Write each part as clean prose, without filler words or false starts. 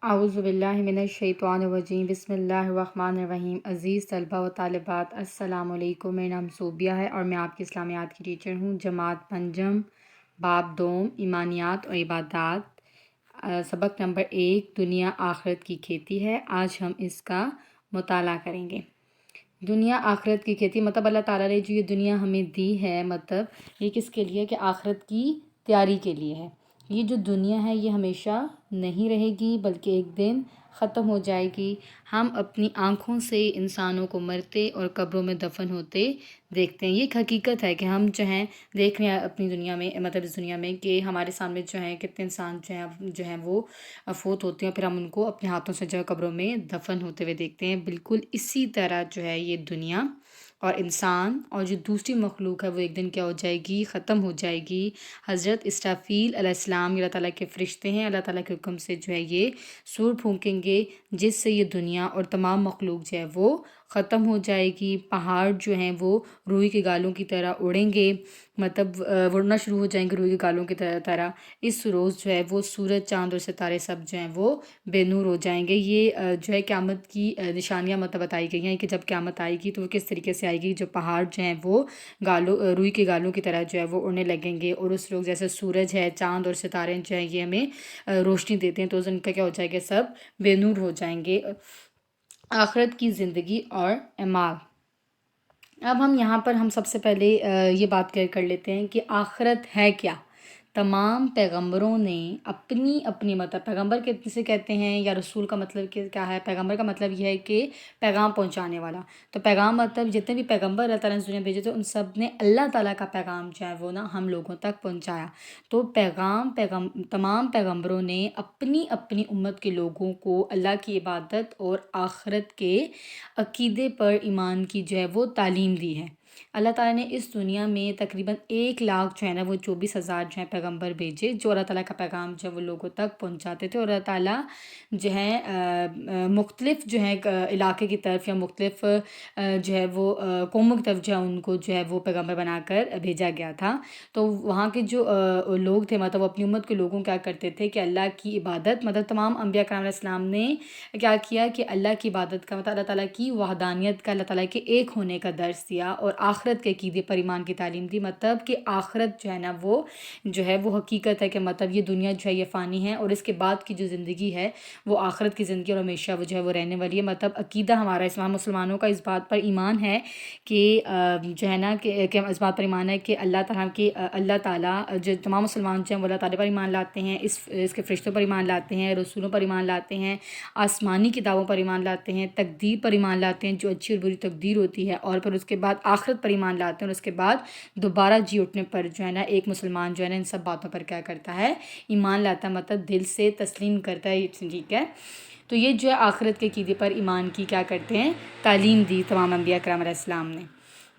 اعوذ باللہ من الشیطان الرجیم بسم اللہ الرحمن الرحیم۔ عزیز طلبہ و طالبات السلام علیکم، میرا نام صوبیہ ہے اور میں آپ کی اسلامیات کی ٹیچر ہوں۔ جماعت پنجم، باب دوم، ایمانیات اور عبادات، سبق نمبر 1، دنیا آخرت کی کھیتی ہے۔ آج ہم اس کا مطالعہ کریں گے۔ دنیا آخرت کی کھیتی مطلب اللہ تعالیٰ نے جو یہ دنیا ہمیں دی ہے، مطلب یہ کس کے لیے کہ آخرت کی تیاری کے لیے ہے۔ یہ جو دنیا ہے یہ ہمیشہ نہیں رہے گی بلکہ ایک دن ختم ہو جائے گی۔ ہم اپنی آنکھوں سے انسانوں کو مرتے اور قبروں میں دفن ہوتے دیکھتے ہیں۔ یہ ایک حقیقت ہے کہ ہم جو ہیں دیکھ رہے ہیں اپنی دنیا میں، مطلب اس دنیا میں کہ ہمارے سامنے جو ہیں کتنے انسان جو ہیں وہ فوت ہوتے ہیں، پھر ہم ان کو اپنے ہاتھوں سے جو ہے قبروں میں دفن ہوتے ہوئے دیکھتے ہیں۔ بالکل اسی طرح جو ہے یہ دنیا اور انسان اور جو دوسری مخلوق ہے وہ ایک دن کیا ہو جائے گی، ختم ہو جائے گی۔ حضرت اسرافیل علیہ السلام اللہ تعالیٰ کے فرشتے ہیں، اللہ تعالیٰ کے حکم سے جو ہے یہ سور پھونکیں گے جس سے یہ دنیا اور تمام مخلوق جو ہے وہ ختم ہو جائے گی۔ پہاڑ جو ہیں وہ روئی کے گالوں کی طرح اڑیں گے، مطلب اڑنا شروع ہو جائیں گے روئی کے گالوں کی طرح۔ اس روز جو ہے وہ سورج، چاند اور ستارے سب جو ہیں وہ بے نور ہو جائیں گے۔ یہ جو ہے قیامت کی نشانیاں مطلب بتائی گئی ہیں کہ جب قیامت آئے گی تو وہ کس طریقے سے آئے گی۔ جو پہاڑ جو ہیں وہ روئی کے گالوں کی طرح جو ہے وہ اڑنے لگیں گے، اور اس روز جیسے سورج ہے، چاند اور ستارے جو ہیں یہ ہمیں روشنی دیتے ہیں، تو اس دن کا کیا ہو جائے گا، سب بے نور ہو جائیں گے۔ آخرت کی زندگی اور اعمال۔ اب ہم یہاں پر سب سے پہلے یہ بات کر لیتے ہیں کہ آخرت ہے کیا۔ تمام پیغمبروں نے اپنی مطلب پیغمبر کسے کہتے ہیں یا رسول کا مطلب کیا ہے؟ پیغمبر کا مطلب یہ ہے کہ پیغام پہنچانے والا۔ تو پیغام مطلب جتنے بھی پیغمبر اللہ تعالیٰ نے اس دنیا میں بھیجے تھے ان سب نے اللہ تعالیٰ کا پیغام جو ہے وہ ہم لوگوں تک پہنچایا۔ تو تمام پیغمبروں نے اپنی امت کے لوگوں کو اللہ کی عبادت اور آخرت کے عقیدے پر ایمان کی جو ہے وہ تعلیم دی ہے۔ اللہ تعالیٰ نے اس دنیا میں تقریباً 1,00,000 جو ہے نا وہ 24,000 جو ہیں پیغمبر بھیجے جو اللہ تعالیٰ کا پیغام جو ہے وہ لوگوں تک پہنچاتے تھے، اور اللہ تعالیٰ جو ہے مختلف جو ہے علاقے کی طرف یا مختلف جو ہے وہ قوموں کی طرف جو ہے ان کو جو ہے وہ پیغمبر بنا کر بھیجا گیا تھا۔ تو وہاں کے جو لوگ تھے مطلب وہ اپنی امت کے لوگوں کیا کرتے تھے کہ اللہ کی عبادت، مطلب تمام انبیاء کرام علیہ السلام نے کیا کیا کہ اللہ کی عبادت کا مطلب اللہ تعالیٰ کی وحدانیت کا، اللہ تعالیٰ کے ایک ہونے کا درس دیا اور آخرت کے عقیدے پر ایمان کی تعلیم دی۔ مطلب کہ آخرت جو ہے نا وہ جو ہے وہ حقیقت ہے کہ مطلب یہ دنیا جو ہے یہ فانی ہے اور اس کے بعد کی جو زندگی ہے وہ آخرت کی زندگی اور ہمیشہ وہ جو ہے وہ رہنے والی ہے۔ مطلب عقیدہ ہمارا اسلام مسلمانوں کا اس بات پر ایمان ہے کہ جو ہے نا کہ اس بات پر ایمان ہے کہ اللہ تعالیٰ جو تمام مسلمان جو ہیں وہ اللہ تعالیٰ پر ایمان لاتے ہیں، اس کے فرشتوں پر ایمان لاتے ہیں، رسولوں پر ایمان لاتے ہیں، آسمانی کتابوں پر ایمان لاتے ہیں، تقدیر پر ایمان لاتے ہیں جو اچھی اور بری تقدیر ہوتی ہے، اور پھر اس کے بعد آخرت پر ایمان لاتے ہیں، اور اس کے بعد دوبارہ جی اٹھنے پر جو ہے نا ایک مسلمان جو ہے نا ان سب باتوں پر کیا کرتا ہے، ایمان لاتا ہے، مطلب دل سے تسلیم کرتا ہے۔ ٹھیک ہے، تو یہ جو ہے آخرت کے عقیدے پر ایمان کی کیا کرتے ہیں، تعلیم دی تمام انبیاء کرام علیہ السلام نے۔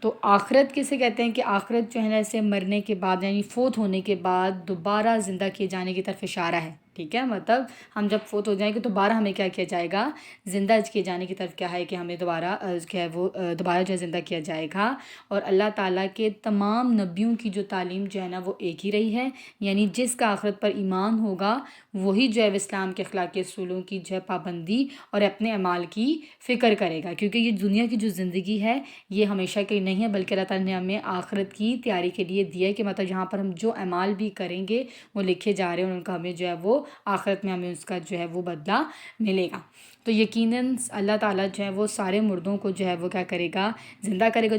تو آخرت کسے کہتے ہیں کہ آخرت جو ہے نا ایسے مرنے کے بعد یعنی فوت ہونے کے بعد دوبارہ زندہ کیے جانے کی طرف اشارہ ہے۔ ٹھیک ہے، مطلب ہم جب فوت ہو جائیں گے تو دوبارہ ہمیں کیا کیا جائے گا، زندہ کیے جانے کی طرف کیا ہے کہ ہمیں دوبارہ کیا ہے وہ دوبارہ جو ہے زندہ کیا جائے گا۔ اور اللہ تعالیٰ کے تمام نبیوں کی جو تعلیم جو ہے نا وہ ایک ہی رہی ہے، یعنی جس کا آخرت پر ایمان ہوگا وہی جو ہے اسلام کے اخلاقی اصولوں کی جو ہے پابندی اور اپنے اعمال کی فکر کرے گا، کیونکہ یہ دنیا کی جو زندگی ہے یہ ہمیشہ کی نہیں ہے بلکہ اللہ تعالیٰ نے ہمیں آخرت کی تیاری کے لیے دیا ہے کہ مطلب یہاں پر ہم جو اعمال بھی کریں گے وہ لکھے جا رہے ہیں اور ان کا ہمیں جو ہے وہ آخرت میں ہمیں اس کا جو ہے وہ بدلہ ملے گا۔ تو یقیناً اللہ تعالیٰ جو ہے وہ سارے مردوں کو جو ہے وہ کیا کرے گا، زندہ کرے گا،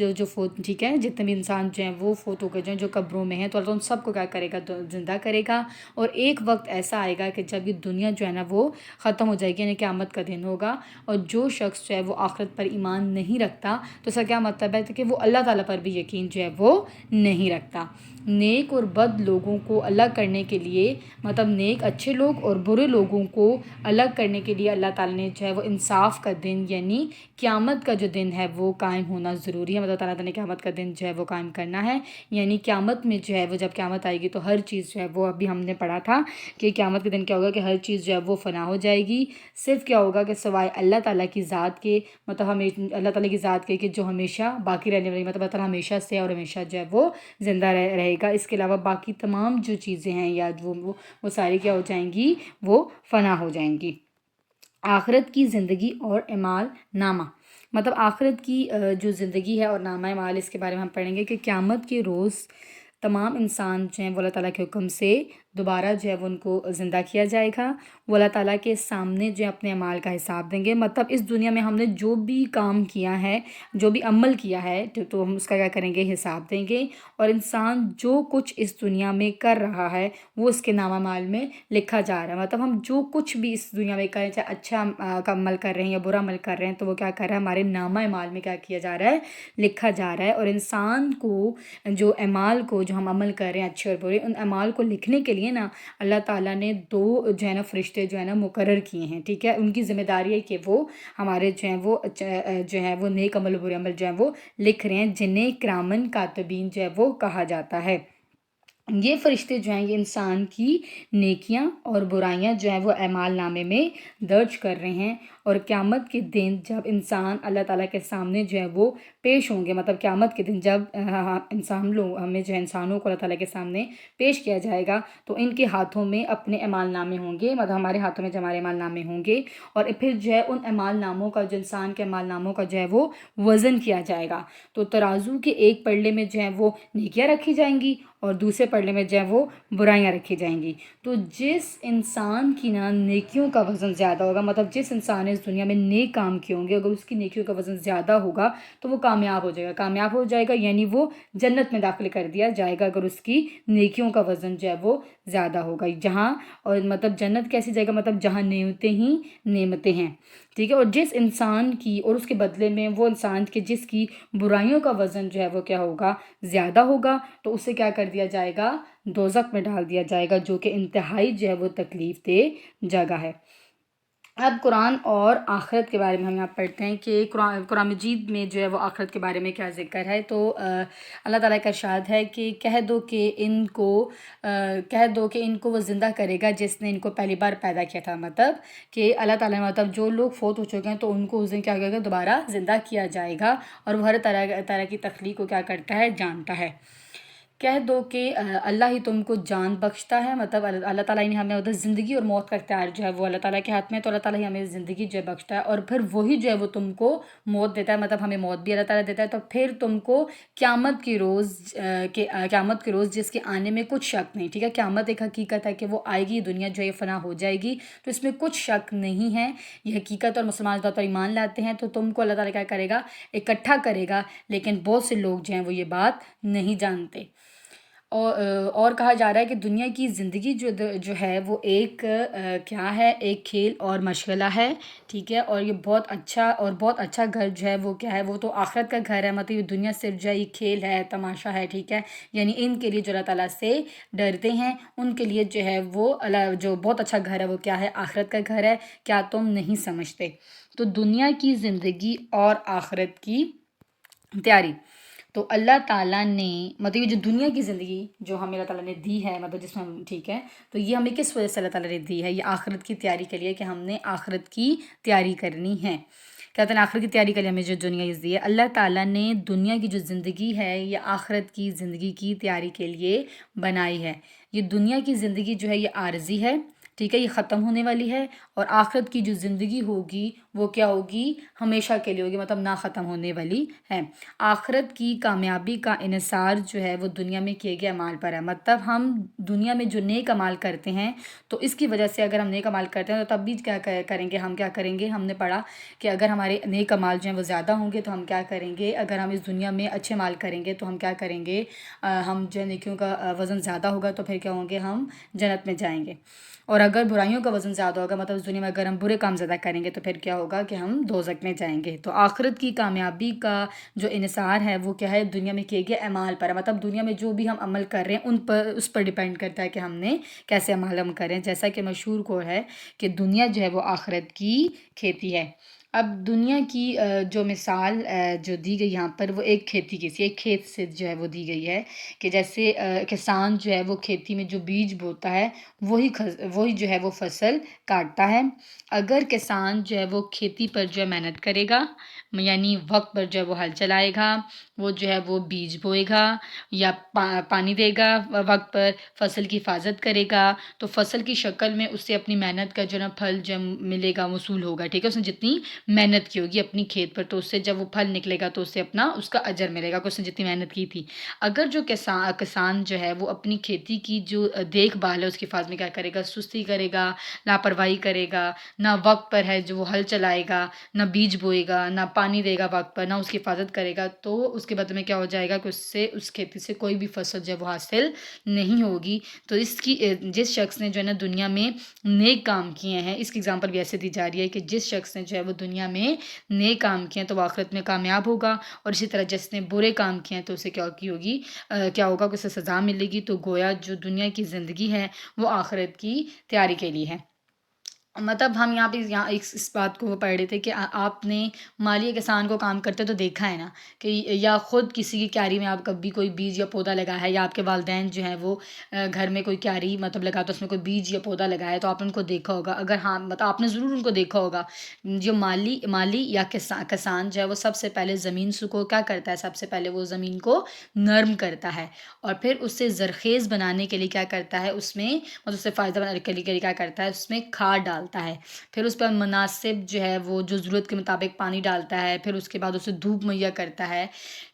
جو فوت، ٹھیک ہے، جتنے بھی انسان جو ہیں وہ فوت ہو گئے جو ہیں جو قبروں میں ہیں، تو اللہ ان سب کو کیا کرے گا، زندہ کرے گا۔ اور ایک وقت ایسا آئے گا کہ جب یہ دنیا جو ہے نا وہ ختم ہو جائے گی، یعنی قیامت کا دن ہوگا، اور جو شخص جو ہے وہ آخرت پر ایمان نہیں رکھتا تو اس کا کیا مطلب ہے کہ وہ اللہ تعالیٰ پر بھی یقین جو ہے وہ نہیں رکھتا۔ نیک اور بد لوگوں کو الگ کرنے کے لیے، مطلب نیک اچھے لوگ اور برے لوگوں کو الگ کرنے کے لیے اللہ تعالیٰ نے جو ہے وہ انصاف کا دن یعنی قیامت کا جو دن ہے وہ قائم ہونا ضروری ہے۔ مطلب اللہ تعالیٰ نے قیامت کا دن جو ہے وہ قائم کرنا ہے، یعنی قیامت میں جو ہے وہ جب قیامت آئے گی تو ہر چیز جو ہے وہ ابھی ہم نے پڑھا تھا کہ قیامت کے دن کیا ہوگا کہ ہر چیز جو ہے وہ فنا ہو جائے گی، صرف کیا ہوگا کہ سوائے اللہ تعالیٰ کی ذات کے، مطلب اللہ تعالیٰ کی ذات کے کہ جو ہمیشہ باقی رہنے والی، مطلب اللہ تعالیٰ ہمیشہ سے اور ہمیشہ جو ہے وہ زندہ رہے گا۔ اس کے علاوہ باقی تمام جو چیزیں ہیں یا وہ ساری ساری کیا ہو جائیں گی، وہ فنا ہو جائیں گی۔ آخرت کی زندگی اور اعمال نامہ، مطلب آخرت کی جو زندگی ہے اور نامہ اعمال، اس کے بارے میں ہم پڑھیں گے کہ قیامت کے روز تمام انسان جو ہیں وہ اللہ تعالیٰ کے حکم سے دوبارہ جو ہے وہ ان کو زندہ کیا جائے گا۔ وہ اللہ تعالیٰ کے سامنے جو ہے اپنے اعمال کا حساب دیں گے، مطلب اس دنیا میں ہم نے جو بھی کام کیا ہے، جو بھی عمل کیا ہے، تو ہم اس کا کیا کریں گے، حساب دیں گے۔ اور انسان جو کچھ اس دنیا میں کر رہا ہے وہ اس کے نامہ اعمال میں لکھا جا رہا ہے، مطلب ہم جو کچھ بھی اس دنیا میں کریں، چاہے اچھا عمل کر رہے ہیں یا برا عمل کر رہے ہیں، تو وہ کیا کر رہا ہے، ہمارے نامہ اعمال میں کیا کیا جا رہا ہے، لکھا جا رہا ہے۔ اور انسان کو جو اعمال کو، جو ہم عمل کر رہے ہیں اچھے اور برے، ان اعمال کو لکھنے کے لیے نا اللہ تعالیٰ نے 2 جو ہے نا فرشتے جو ہے نا مقرر کیے ہیں، ٹھیک ہے۔ ان کی ذمہ داری ہے کہ وہ ہمارے جو ہیں وہ نیک عمل و برے عمل جو ہیں وہ لکھ رہے ہیں، جنہیں کرامن کاتبین جو ہے وہ کہا جاتا ہے۔ یہ فرشتے جو ہیں یہ انسان کی نیکیاں اور برائیاں جو ہیں وہ اعمال نامے میں درج کر رہے ہیں۔ اور قیامت کے دن جب انسان اللہ تعالیٰ کے سامنے جو ہے وہ پیش ہوں گے، مطلب قیامت کے دن جب ہمیں جو ہے انسانوں کو اللہ تعالیٰ کے سامنے پیش کیا جائے گا، تو ان کے ہاتھوں میں اپنے اعمال نامے ہوں گے، مطلب ہمارے ہاتھوں میں جو ہمارے اعمال نامے ہوں گے، اور پھر جو ہے ان اعمال ناموں کا، جو انسان کے اعمال ناموں کا جو ہے وہ وزن کیا جائے گا۔ تو ترازو کے ایک پلڑے میں جو ہے وہ نیکیاں رکھی جائیں گی اور دوسرے پلڑے میں جو ہے وہ برائیاں رکھی جائیں گی۔ تو جس انسان کی نا نیکیوں کا وزن زیادہ ہوگا، مطلب جس انسان نے اس دنیا میں نیک کام کیے ہوں گے، اگر اس کی نیکیوں کا وزن زیادہ ہوگا تو وہ کامیاب ہو جائے گا، کامیاب ہو جائے گا یعنی وہ جنت میں داخل کر دیا جائے گا، اگر اس کی نیکیوں کا وزن جو ہے وہ زیادہ ہوگا۔ جہاں، اور مطلب جنت کیسی جگہ، مطلب جہاں نعمتیں ہی نعمتیں ہیں، ٹھیک ہے۔ اور جس انسان کی، اور اس کے بدلے میں وہ انسان کے جس کی برائیوں کا وزن جو ہے وہ کیا ہوگا، زیادہ ہوگا، تو اسے کیا کر دیا جائے گا، دوزخ میں ڈال دیا جائے گا، جو کہ انتہائی جو ہے وہ تکلیف دہ جگہ ہے۔ اب قرآن اور آخرت کے بارے میں ہم یہاں پڑھتے ہیں کہ قرآن مجید میں جو ہے وہ آخرت کے بارے میں کیا ذکر ہے۔ تو اللہ تعالیٰ کا ارشاد ہے کہ کہہ دو کہ ان کو وہ زندہ کرے گا جس نے ان کو پہلی بار پیدا کیا تھا، مطلب کہ اللہ تعالیٰ نے، مطلب جو لوگ فوت ہو چکے ہیں تو ان کو اس دن کیا کرے گا، دوبارہ زندہ کیا جائے گا، اور وہ ہر طرح کی تخلیق کو کیا کرتا ہے، جانتا ہے۔ کہہ دو کہ اللہ ہی تم کو جان بخشتا ہے، مطلب اللہ تعالیٰ نے ہمیں ادھر زندگی اور موت کا اختیار جو ہے وہ اللہ تعالیٰ کے ہاتھ میں، تو اللہ تعالیٰ ہی ہمیں زندگی جو ہے بخشتا ہے، اور پھر وہی جو ہے وہ تم کو موت دیتا ہے، مطلب ہمیں موت بھی اللہ تعالیٰ دیتا ہے، تو پھر تم کو قیامت کے روز جس کے آنے میں کچھ شک نہیں، ٹھیک ہے۔ قیامت ایک حقیقت ہے کہ وہ آئے گی، دنیا جو ہے فنا ہو جائے گی، تو اس میں کچھ شک نہیں ہے، یہ حقیقت، اور مسلمان اس بات پر ایمان لاتے ہیں، تو تم کو اللہ تعالیٰ کیا کرے گا، اکٹھا کرے گا، لیکن بہت سے لوگ جو ہیں وہ یہ بات نہیں جانتے۔ اور کہا جا رہا ہے کہ دنیا کی زندگی جو ہے وہ ایک کیا ہے، ایک کھیل اور مشغلہ ہے، ٹھیک ہے۔ اور یہ بہت اچھا گھر جو ہے وہ کیا ہے، وہ تو آخرت کا گھر ہے، مطلب یہ دنیا صرف جو ہے یہ کھیل ہے، تماشا ہے، ٹھیک ہے۔ یعنی ان کے لیے جو اللہ تعالیٰ سے ڈرتے ہیں ان کے لیے جو ہے وہ جو بہت اچھا گھر ہے وہ کیا ہے، آخرت کا گھر ہے۔ کیا تم نہیں سمجھتے؟ تو دنیا کی زندگی اور آخرت کی تیاری، تو اللہ تعالیٰ نے، مطلب یہ جو دنیا کی زندگی جو ہمیں اللہ تعالیٰ نے دی ہے، مطلب جس میں ہم، ٹھیک ہے، تو یہ ہمیں کس وجہ سے اللہ تعالیٰ نے دی ہے، یہ آخرت کی تیاری کے لیے، کہ ہم نے آخرت کی تیاری کرنی ہے۔ کہتے ہیں آخرت کی تیاری کے لیے ہمیں جو دنیا دی ہے، اللہ تعالیٰ نے دنیا کی جو زندگی ہے یہ آخرت کی زندگی کی تیاری کے لیے بنائی ہے۔ یہ دنیا کی زندگی جو ہے یہ عارضی ہے، ٹھیک ہے، یہ ختم ہونے والی ہے، اور آخرت کی جو زندگی ہوگی وہ کیا ہوگی، ہمیشہ کے لیے ہوگی، مطلب نہ ختم ہونے والی ہے۔ آخرت کی کامیابی کا انحصار جو ہے وہ دنیا میں کیے گئے اعمال پر ہے، مطلب ہم دنیا میں جو نیک اعمال کرتے ہیں تو اس کی وجہ سے اگر ہم نیک اعمال کرتے ہیں تو تب بھی کیا کریں گے، ہم کیا کریں گے، ہم نے پڑھا کہ اگر ہمارے نیک اعمال جو ہیں وہ زیادہ ہوں گے تو ہم کیا کریں گے، اگر ہم اس دنیا میں اچھے اعمال کریں گے تو ہم کیا کریں گے، ہم جو نیکیوں کا وزن زیادہ ہوگا تو پھر کیا ہوں گے، ہم جنت میں جائیں گے۔ اور اگر برائیوں کا وزن زیادہ ہوگا، مطلب اس دنیا میں اگر ہم برے کام زیادہ کریں گے تو پھر کیا ہوگا کہ ہم دوزخ میں جائیں گے۔ تو آخرت کی کامیابی کا جو انحصار ہے وہ کیا ہے، دنیا میں کیے گئے اعمال پر ہے، مطلب دنیا میں جو بھی ہم عمل کر رہے ہیں اس پر ڈیپینڈ کرتا ہے کہ ہم نے کیسے عمل کریں، جیسا کہ مشہور قول ہے کہ دنیا جو ہے وہ آخرت کی کھیتی ہے۔ اب دنیا کی جو مثال جو دی گئی یہاں پر وہ ایک کھیتی کی سی، ایک کھیت سے جو ہے وہ دی گئی ہے کہ جیسے کسان جو ہے وہ کھیتی میں جو بیج بوتا ہے وہی جو ہے وہ فصل کاٹتا ہے۔ اگر کسان جو ہے وہ کھیتی پر جو ہے محنت کرے گا، یعنی وقت پر جو ہے وہ ہل چلائے گا، وہ جو ہے وہ بیج بوئے گا یا پانی دے گا وقت پر، فصل کی حفاظت کرے گا، تو فصل کی شکل میں اسے اپنی محنت کا جو ہے نا پھل جو ملے گا، وصول ہوگا، ٹھیک ہے، اس نے جتنی محنت کی ہوگی اپنی کھیت پر، تو اس سے جب وہ پھل نکلے گا تو اسے اپنا اس کا اجر ملے گا کہ اس نے جتنی محنت کی تھی۔ اگر جو کسان جو ہے وہ اپنی کھیتی کی جو دیکھ بھال ہے اس کی حفاظت میں کیا کرے گا، سستی کرے گا، لاپرواہی کرے گا، نہ وقت پر ہے جو وہ ہل چلائے گا، نہ بیج بوئے گا، نہ پانی دے گا وقت پر، نہ اس کی حفاظت کرے گا، تو اس کے بدلے میں کیا ہو جائے گا کہ اس کھیتی سے کوئی بھی فصل جو ہے وہ حاصل نہیں ہوگی۔ تو جس شخص نے جو ہے نا دنیا میں نیک کام کیے ہیں، اس کی اگزامپل بھی ایسے دی جا رہی ہے کہ جس شخص نے جو ہے وہ دنیا میں نیک کام کیے ہیں تو وہ آخرت میں کامیاب ہوگا، اور اسی طرح جس نے برے کام کیے ہیں تو اسے کیا ہوگا کہ اسے سزا ملے گی۔ تو گویا جو دنیا کی زندگی ہے وہ آخرت کی تیاری کے لیے ہے۔ مطلب ہم یہاں اس بات کو وہ پڑھ رہے تھے کہ آپ نے مالی کسان کو کام کرتے تو دیکھا ہے نا، کہ یا خود کسی کی کیاری میں آپ کبھی کوئی بیج یا پودا لگایا ہے، یا آپ کے والدین جو ہیں وہ گھر میں کوئی کیاری مطلب لگا تو اس میں کوئی بیج یا پودا لگایا ہے تو آپ نے ان کو دیکھا ہوگا۔ اگر ہاں مطلب آپ نے ضرور ان کو دیکھا ہوگا۔ جو مالی یا کسان جو ہے وہ سب سے پہلے زمین کو کیا کرتا ہے، سب سے پہلے وہ زمین کو نرم کرتا ہے، اور پھر اسے زرخیز بنانے کے لیے کیا کرتا ہے، اس میں مطلب اسے فائدہ بنانے کے لیے کیا کرتا ہے، اس میں کھاد ڈالتا ہے، پھر اس پر مناسب جو ہے وہ جو ضرورت کے مطابق پانی ڈالتا ہے، پھر اس کے بعد اسے دھوپ مہیا کرتا ہے،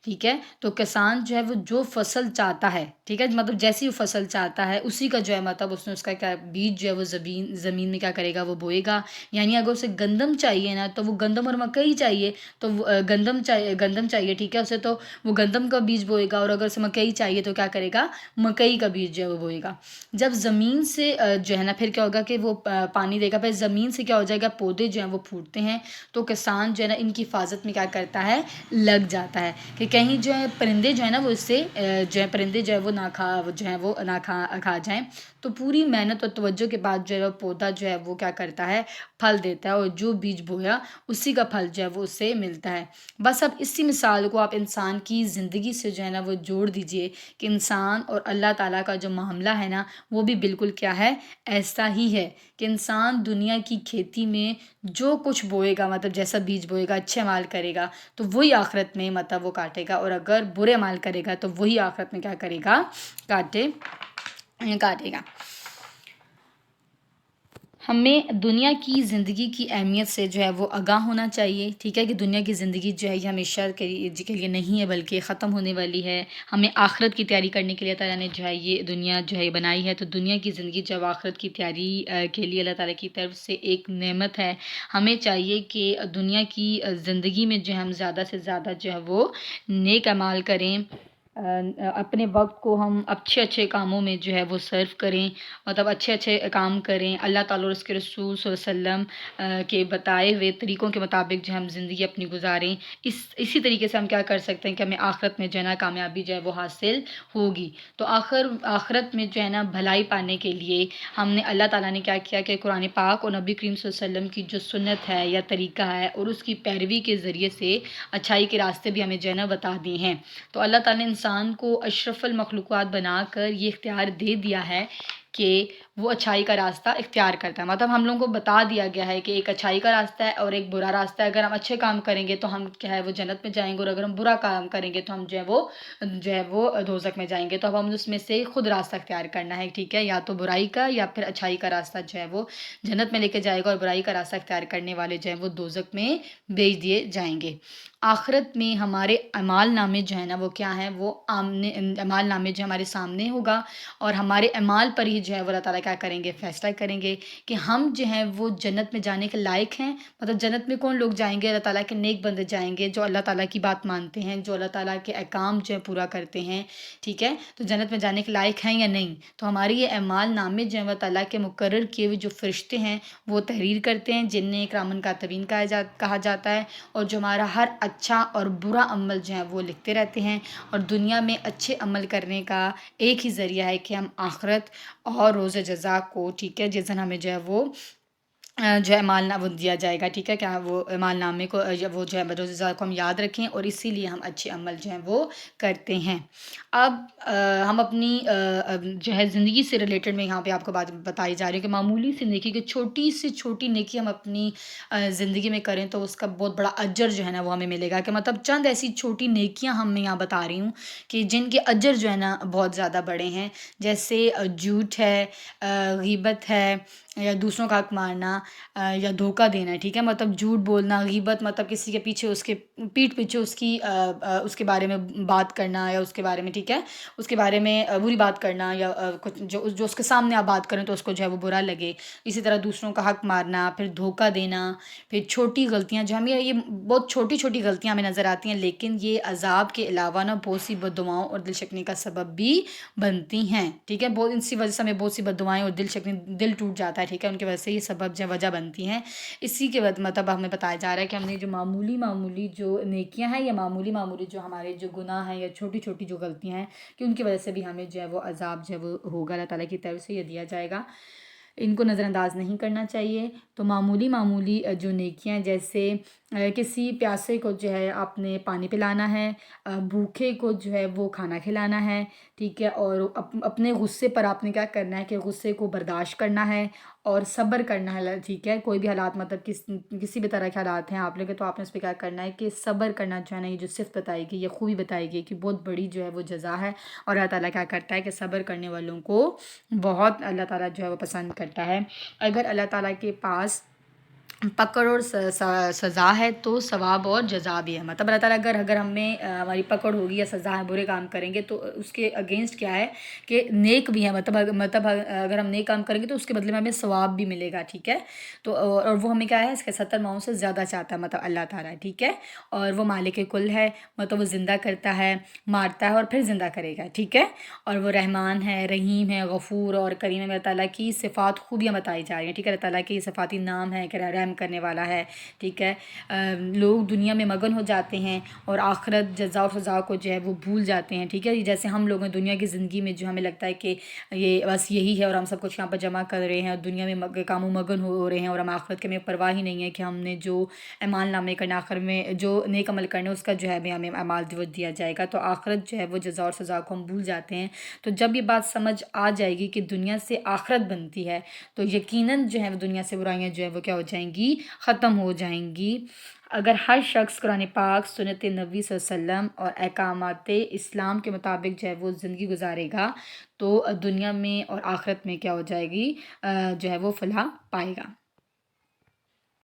ٹھیک ہے۔ تو کسان جو ہے وہ جو فصل چاہتا ہے، ٹھیک ہے، مطلب جیسی وہ فصل چاہتا ہے اسی کا جو ہے مطلب اس کا کیا بیج جو ہے وہ زمین میں کیا کرے گا، وہ بوئے گا۔ یعنی اگر اسے گندم چاہیے نا تو وہ گندم اور مکئی چاہیے تو گندم چاہیے، ٹھیک ہے، اسے تو وہ گندم کا بیج بوئے گا، اور اگر اسے مکئی چاہیے تو کیا کرے گا، مکئی کا بیج جو ہے وہ بوئے گا۔ جب زمین سے جو ہے نا پھر کیا ہوگا کہ وہ پانی دے گا، پھر زمین سے کیا ہو جائے گا، پودے جو ہیں وہ پھوٹتے ہیں، تو کسان جو ہے نا ان کی حفاظت میں کیا کرتا ہے، لگ جاتا ہے کہ کہیں جو ہے پرندے جو ہے نا وہ اس سے جو ہے پرندے جو ہے وہ نہ کھا جائیں۔ تو پوری محنت اور توجہ کے بعد جو ہے وہ پودا جو ہے وہ کیا کرتا ہے، پھل دیتا ہے، اور جو بیج بویا اسی کا پھل جو ہے وہ اسے ملتا ہے۔ بس اب اسی مثال کو آپ انسان کی زندگی سے جو ہے نا وہ جوڑ دیجئے کہ انسان اور اللہ تعالیٰ کا جو معاملہ ہے نا وہ بھی بالکل کیا ہے، ایسا ہی ہے کہ انسان دنیا کی کھیتی میں جو کچھ بوئے گا، مطلب جیسا بیج بوئے گا، اچھے عمال کرے گا تو وہی آخرت میں مطلب وہ کاٹے گا، اور اگر برے عمال کرے گا تو وہی آخرت میں کیا کرے گا، کاٹے گا۔ ہمیں دنیا کی زندگی کی اہمیت سے جو ہے وہ آگاہ ہونا چاہیے، ٹھیک ہے، کہ دنیا کی زندگی جو ہے یہ ہمیشہ کے لیے نہیں ہے بلکہ ختم ہونے والی ہے۔ ہمیں آخرت کی تیاری کرنے کے لیے تعالیٰ نے جو ہے یہ دنیا جو ہے بنائی ہے، تو دنیا کی زندگی جب آخرت کی تیاری کے لیے اللہ تعالیٰ کی طرف سے ایک نعمت ہے۔ ہمیں چاہیے کہ دنیا کی زندگی میں جو ہے ہم زیادہ سے زیادہ جو ہے وہ نیک اعمال کریں، اپنے وقت کو ہم اچھے کاموں میں جو ہے وہ صرف کریں، مطلب اچھے کام کریں، اللہ تعالیٰ اور اس کے رسول صلی اللہ علیہ وسلم کے بتائے ہوئے طریقوں کے مطابق جو ہم زندگی اپنی گزاریں۔ اسی طریقے سے ہم کیا کر سکتے ہیں کہ ہمیں آخرت میں جو ہے نا کامیابی جو ہے وہ حاصل ہوگی۔ تو آخرت میں جو ہے نا بھلائی پانے کے لیے ہم نے اللہ تعالیٰ نے کیا کیا کہ قرآن پاک اور نبی کریم صلی اللہ علیہ وسلم کی جو سنت ہے یا طریقہ ہے اور اس کی پیروی کے ذریعے سے اچھائی کے راستے بھی ہمیں جو ہے نا بتا دیے ہیں۔ تو اللہ تعالیٰ نے انسان کو اشرف المخلوقات بنا کر یہ اختیار دے دیا ہے کہ وہ اچھائی کا راستہ اختیار کرتا ہے، مطلب ہم لوگوں کو بتا دیا گیا ہے کہ ایک اچھائی کا راستہ ہے اور ایک برا راستہ ہے۔ اگر ہم اچھے کام کریں گے تو ہم کیا ہے وہ جنت میں جائیں گے، اور اگر ہم برا کام کریں گے تو ہم جو ہے وہ دوزخ میں جائیں گے۔ تو اب ہم اس میں سے خود راستہ اختیار کرنا ہے، ٹھیک ہے، یا تو برائی کا یا پھر اچھائی کا راستہ جو ہے وہ جنت میں لے کے جائے گا، اور برائی کا راستہ اختیار کرنے والے جو ہیں وہ دوزخ میں بھیج دیے جائیں گے۔ آخرت میں ہمارے اعمال نامے جو ہے نا وہ کیا ہیں، وہ اعمال نامے جو ہمارے سامنے ہوگا، اور ہمارے اعمال پر ہی جو ہے وہ اللہ تعالیٰ کیا کریں گے، فیصلہ کریں گے کہ ہم جو ہیں وہ جنت میں جانے کے لائق ہیں۔ مطلب جنت میں کون لوگ جائیں گے، اللہ تعالیٰ کے نیک بندے جائیں گے جو اللہ تعالیٰ کی بات مانتے ہیں، جو اللہ تعالیٰ کے احکام جو ہے پورا کرتے ہیں، ٹھیک ہے، تو جنت میں جانے کے لائق ہیں یا نہیں۔ تو ہماری یہ اعمال نامے جو ہیں وہ تعالیٰ کے مقرر کیے ہوئے جو فرشتے ہیں وہ تحریر کرتے ہیں، جنہیں کرامن کاتبین کہا جاتا ہے، اور جو ہمارا ہر اچھا اور برا عمل جو ہے وہ لکھتے رہتے ہیں۔ اور دنیا میں اچھے عمل کرنے کا ایک ہی ذریعہ ہے کہ ہم آخرت اور روز جزا کو، ٹھیک ہے، جس دن ہمیں جو ہے وہ جو ہے مالنا وہ دیا جائے گا، ٹھیک ہے، کیا وہ مال نامے کو وہ جو ہے روزہ کو ہم یاد رکھیں اور اسی لیے ہم اچھے عمل جو ہیں وہ کرتے ہیں۔ اب ہم اپنی جو ہے زندگی سے ریلیٹڈ میں یہاں پہ آپ کو بات بتائی جا رہی ہے کہ معمولی سی نیکی، کہ چھوٹی سے چھوٹی نیکی ہم اپنی زندگی میں کریں تو اس کا بہت بڑا اجر جو ہے نا وہ ہمیں ملے گا، کہ مطلب چند ایسی چھوٹی نیکیاں ہم میں یہاں بتا رہی ہوں کہ جن کے اجر جو ہے نا بہت زیادہ بڑے ہیں، جیسے جھوٹ ہے، غیبت ہے، یا دوسروں کا حق مارنا، یا دھوکہ دینا ہے، ٹھیک ہے، مطلب جھوٹ بولنا، غیبت مطلب کسی کے پیچھے اس کے پیٹھ پیچھے اس کے بارے میں بات کرنا، یا اس کے بارے میں، ٹھیک ہے، اس کے بارے میں بری بات کرنا، یا کچھ جو اس کے سامنے آپ بات کریں تو اس کو جو ہے وہ برا لگے، اسی طرح دوسروں کا حق مارنا، پھر دھوکہ دینا، پھر چھوٹی غلطیاں جو ہمیں یہ بہت چھوٹی چھوٹی غلطیاں ہمیں نظر آتی ہیں، لیکن یہ عذاب کے علاوہ نا بہت سی بد دعاؤں اور دل شکنی کا سبب بھی بنتی ہیں، ٹھیک ہے، بہت اسی وجہ سے ہمیں بہت سی بد دعائیں اور دل شکنی، دل ٹوٹ جاتا ہے، ٹھیک ہے، ان کی وجہ سے یہ سبب جو وجہ بنتی ہیں۔ اسی کے بعد مطلب ہمیں بتایا جا رہا ہے کہ ہم نے جو معمولی معمولی جو نیکیاں ہیں، یا معمولی معمولی جو ہمارے جو گناہ ہیں، یا چھوٹی چھوٹی جو غلطیاں ہیں، کہ ان کی وجہ سے بھی ہمیں جو ہے وہ عذاب جو ہے وہ ہوگا، اللہ تعالیٰ کی طرف سے یہ دیا جائے گا، ان کو نظر انداز نہیں کرنا چاہیے۔ تو معمولی معمولی جو نیکیاں، جیسے کسی پیاسے کو جو ہے آپ نے پانی پلانا ہے، بھوکے کو جو ہے وہ کھانا کھلانا ہے، ٹھیک ہے، اور اپنے غصے پر آپ نے کیا کرنا ہے کہ غصے کو برداشت کرنا ہے اور صبر کرنا ہے، ٹھیک ہے، کوئی بھی حالات مطلب کسی بھی طرح کے حالات ہیں آپ لوگ کے، تو آپ نے اس پہ کیا کرنا ہے کہ صبر کرنا جو ہے نا، یہ جو صفت بتائی گئی، یہ خوبی بتائی گئی کہ بہت بڑی جو ہے وہ جزا ہے، اور اللہ تعالیٰ کیا کرتا ہے کہ صبر کرنے والوں کو بہت اللہ تعالیٰ جو ہے وہ پسند کرتا ہے۔ اگر اللہ تعالیٰ کے پاس پکڑ اور سزا ہے تو ثواب اور جزا بھی ہے، مطلب اللہ تعالیٰ اگر ہمیں ہماری پکڑ ہوگی یا سزا ہے، برے کام کریں گے تو اس کے اگینسٹ کیا ہے کہ نیک بھی ہے، مطلب اگر ہم نیک کام کریں گے تو اس کے بدلے میں ہمیں ثواب بھی ملے گا، ٹھیک ہے، تو اور وہ ہمیں کیا ہے اس کے 70 ماؤں سے زیادہ چاہتا ہے، مطلب اللہ تعالیٰ، ٹھیک ہے، اور وہ مالک کل ہے، مطلب وہ زندہ کرتا ہے، مارتا ہے اور پھر زندہ کرے گا، ٹھیک ہے، اور وہ رحمان ہے، رحیم ہے، غفور اور کریم ہے، اللہ تعالیٰ کی صفات خوبیاں بتائی جا رہی ہیں، ٹھیک ہے، اللہ تعالیٰ کے صفاتی نام ہے کہ رحم کرنے والا ہے، ٹھیک ہے، لوگ دنیا میں مگن ہو جاتے ہیں اور آخرت جزا اور سزا کو جو ہے وہ بھول جاتے ہیں، ٹھیک ہے، جیسے ہم لوگ ہیں دنیا کی زندگی میں جو ہمیں لگتا ہے کہ یہ بس یہی ہے اور ہم سب کچھ یہاں پر جمع کر رہے ہیں اور دنیا میں کاموں مگن ہو رہے ہیں، اور ہم آخرت کے میں پرواہ ہی نہیں ہے کہ ہم نے جو اعمال نامے کرنا، آخر میں جو نیک عمل کرنا اس کا جو ہے ہمیں اعمال دیا جائے گا، تو آخرت جو ہے وہ جزا اور سزا کو ہم بھول جاتے ہیں۔ تو جب یہ بات سمجھ آ جائے گی کہ دنیا سے آخرت بنتی ہے تو یقیناً جو ہے وہ دنیا سے برائیاں جو ہے وہ کیا ہو جائیں گی، ختم ہو جائیں گی۔ اگر ہر شخص قرآن پاک، سنت نبی صلی اللہ علیہ وسلم اور احکامات اسلام کے مطابق جو ہے وہ زندگی گزارے گا تو دنیا میں اور آخرت میں کیا ہو جائے گی، جو ہے وہ فلاح پائے گا۔